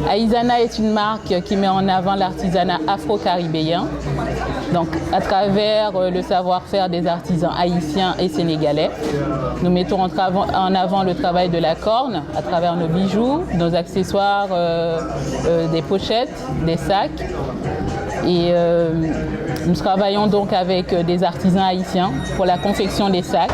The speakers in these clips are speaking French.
Aizana est une marque qui met en avant l'artisanat afro-caribéen, donc à travers le savoir-faire des artisans haïtiens et sénégalais. Nous mettons en avant le travail de la corne à travers nos bijoux, nos accessoires, des pochettes, des sacs. Et nous travaillons donc avec des artisans haïtiens pour la confection des sacs.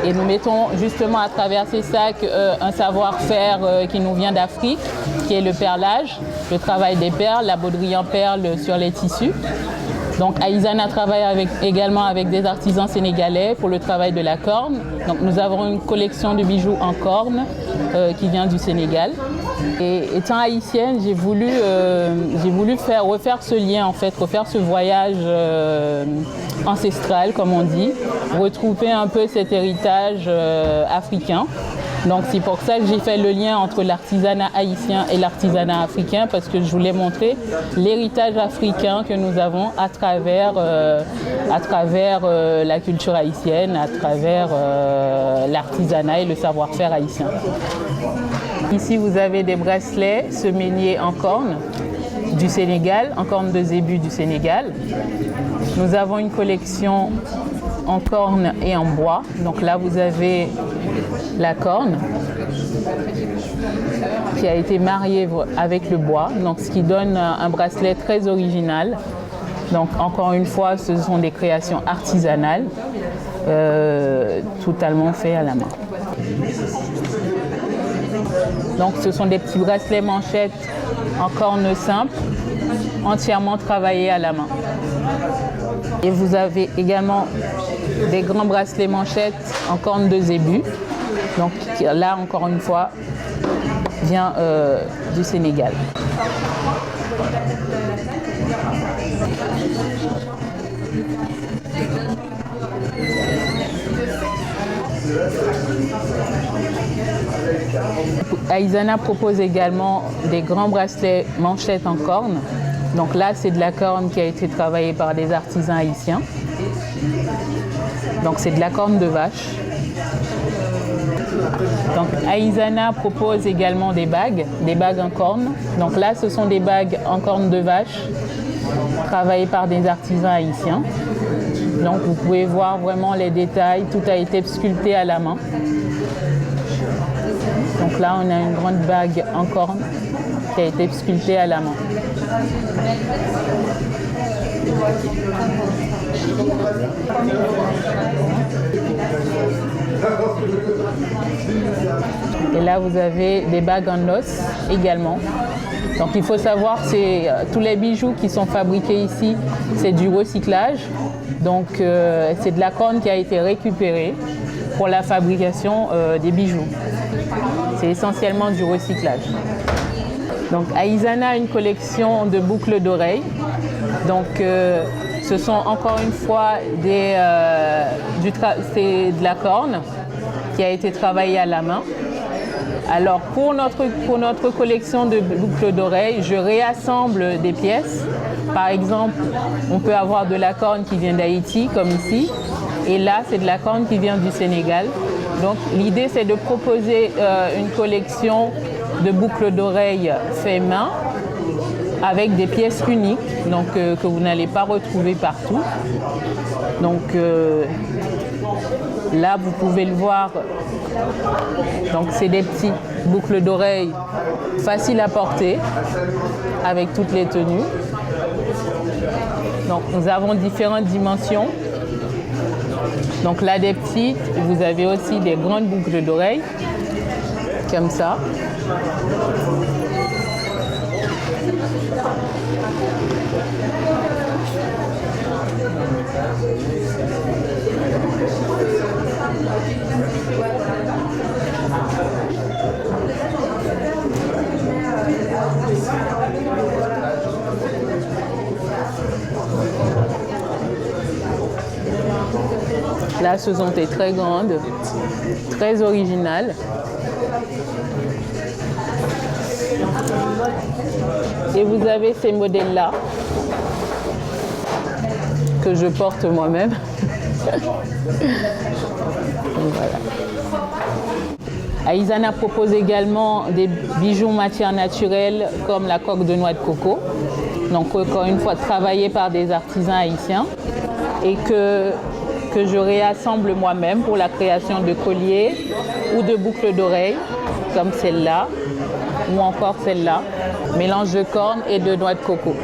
Et nous mettons justement à travers ces sacs un savoir-faire qui nous vient d'Afrique, qui est le perlage, le travail des perles, la broderie en perles sur les tissus. Donc Aizana travaille également avec des artisans sénégalais pour le travail de la corne. Donc nous avons une collection de bijoux en corne qui vient du Sénégal. Et étant haïtienne, j'ai voulu refaire ce lien, en fait, refaire ce voyage ancestral, comme on dit, retrouver un peu cet héritage africain. Donc c'est pour ça que j'ai fait le lien entre l'artisanat haïtien et l'artisanat africain, parce que je voulais montrer l'héritage africain que nous avons à travers la culture haïtienne, à travers l'artisanat et le savoir-faire haïtien. Ici, vous avez des bracelets semeliers en corne du Sénégal, en corne de zébu du Sénégal. Nous avons une collection en corne et en bois. Donc là, vous avez la corne qui a été mariée avec le bois, donc ce qui donne un bracelet très original. Donc encore une fois, ce sont des créations artisanales, totalement faites à la main. Donc ce sont des petits bracelets manchettes en corne simple, entièrement travaillés à la main. Et vous avez également des grands bracelets manchettes en corne de zébu. Donc là, encore une fois, vient du Sénégal. Aizana propose également des grands bracelets manchettes en corne. Donc là, c'est de la corne qui a été travaillée par des artisans haïtiens. Donc c'est de la corne de vache. Donc Aizana propose également des bagues en corne. Donc là, ce sont des bagues en corne de vache travaillées par des artisans haïtiens. Donc vous pouvez voir vraiment les détails, tout a été sculpté à la main. Donc là, on a une grande bague en corne qui a été sculptée à la main. Et là, vous avez des bagues en os également. Donc il faut savoir que tous les bijoux qui sont fabriqués ici, c'est du recyclage. Donc c'est de la corne qui a été récupérée pour la fabrication des bijoux. C'est essentiellement du recyclage. Donc Aizana a une collection de boucles d'oreilles. Donc ce sont encore une fois c'est de la corne qui a été travaillée à la main. Alors pour notre collection de boucles d'oreilles, je réassemble des pièces. Par exemple, on peut avoir de la corne qui vient d'Haïti, comme ici. Et là, c'est de la corne qui vient du Sénégal. Donc l'idée, c'est de proposer une collection de boucles d'oreilles fait main avec des pièces uniques, donc que vous n'allez pas retrouver partout. Donc là, vous pouvez le voir. Donc c'est des petites boucles d'oreilles faciles à porter avec toutes les tenues. Donc nous avons différentes dimensions. Donc là, des petites, vous avez aussi des grandes boucles d'oreilles, comme ça. Là, ce sont des très grandes, très originales. Et vous avez ces modèles-là que je porte moi-même. Voilà. Aizana propose également des bijoux matière naturelle comme la coque de noix de coco. Donc encore une fois travaillé par des artisans haïtiens et que je réassemble moi-même pour la création de colliers ou de boucles d'oreilles comme celle-là ou encore celle-là, mélange de cornes et de noix de coco.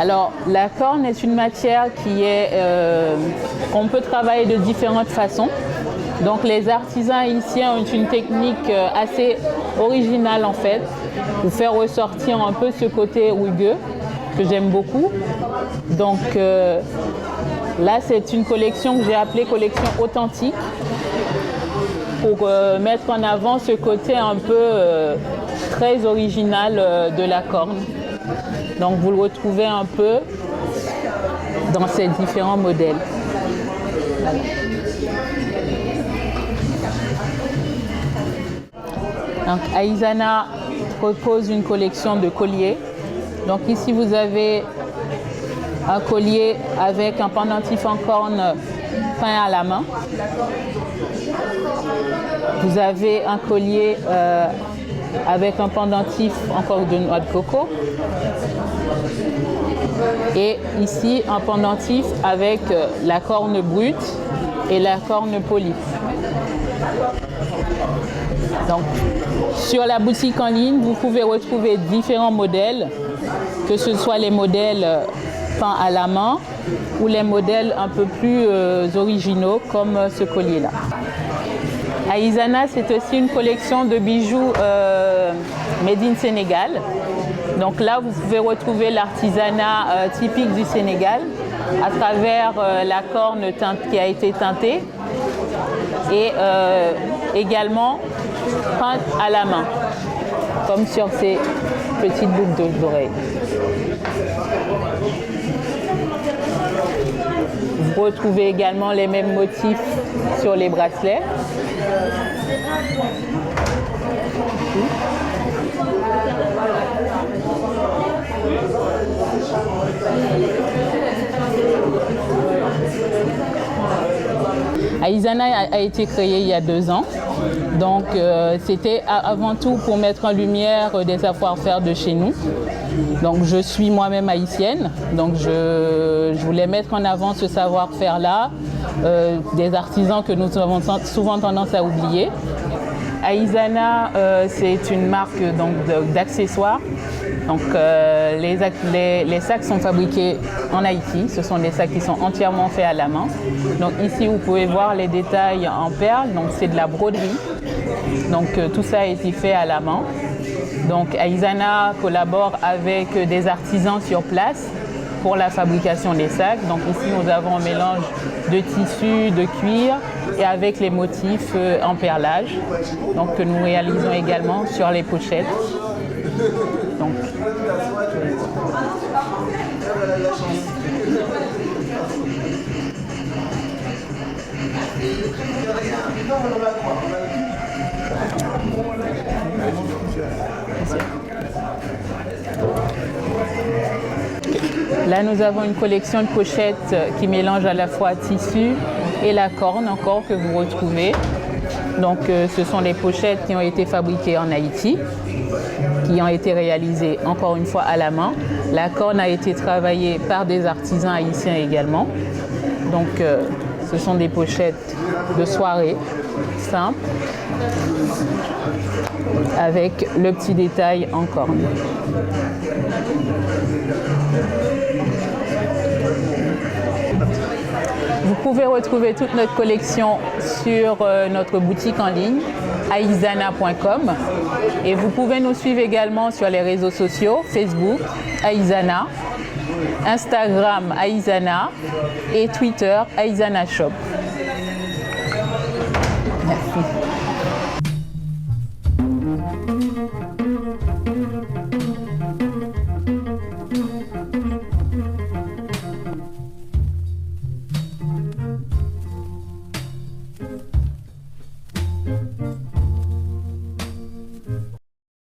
Alors, la corne est une matière qu'on peut travailler de différentes façons. Donc, les artisans haïtiens ont une technique assez originale en fait, pour faire ressortir un peu ce côté rugueux que j'aime beaucoup. Donc, là, c'est une collection que j'ai appelée collection authentique pour mettre en avant ce côté un peu très original de la corne. Donc vous le retrouvez un peu dans ces différents modèles. Voilà. Donc Aizana propose une collection de colliers. Donc ici vous avez un collier avec un pendentif en corne peint à la main. Vous avez un collier avec un pendentif encore de noix de coco. Et ici, un pendentif avec la corne brute et la corne polie. Donc, sur la boutique en ligne, vous pouvez retrouver différents modèles, que ce soit les modèles peints à la main ou les modèles un peu plus originaux comme ce collier-là. Aizana, c'est aussi une collection de bijoux made in Sénégal. Donc là, vous pouvez retrouver l'artisanat typique du Sénégal à travers la corne qui a été teintée et également peinte à la main, comme sur ces petites boucles d'oreilles. Vous retrouvez également les mêmes motifs sur les bracelets. Aizana a été créé il y a 2 ans. Donc c'était avant tout pour mettre en lumière des savoir-faire de chez nous. Donc je suis moi-même haïtienne, donc je voulais mettre en avant ce savoir-faire-là, des artisans que nous avons souvent tendance à oublier. Aizana, c'est une marque d'accessoires. Donc les sacs sont fabriqués en Haïti, ce sont des sacs qui sont entièrement faits à la main. Donc ici vous pouvez voir les détails en perles, donc c'est de la broderie. Donc tout ça a été fait à la main. Donc Aizana collabore avec des artisans sur place pour la fabrication des sacs. Donc ici nous avons un mélange de tissu, de cuir et avec les motifs en perlage, donc que nous réalisons également sur les pochettes. Donc, là, nous avons une collection de pochettes qui mélange à la fois tissu et la corne encore que vous retrouvez. Donc, ce sont des pochettes qui ont été fabriquées en Haïti, qui ont été réalisées encore une fois à la main. La corne a été travaillée par des artisans haïtiens également. Donc, ce sont des pochettes de soirée simples avec le petit détail en corne. Vous pouvez retrouver toute notre collection sur notre boutique en ligne, aizana.com. Et vous pouvez nous suivre également sur les réseaux sociaux, Facebook, Aizana, Instagram, Aizana et Twitter, Aizana Shop. Merci.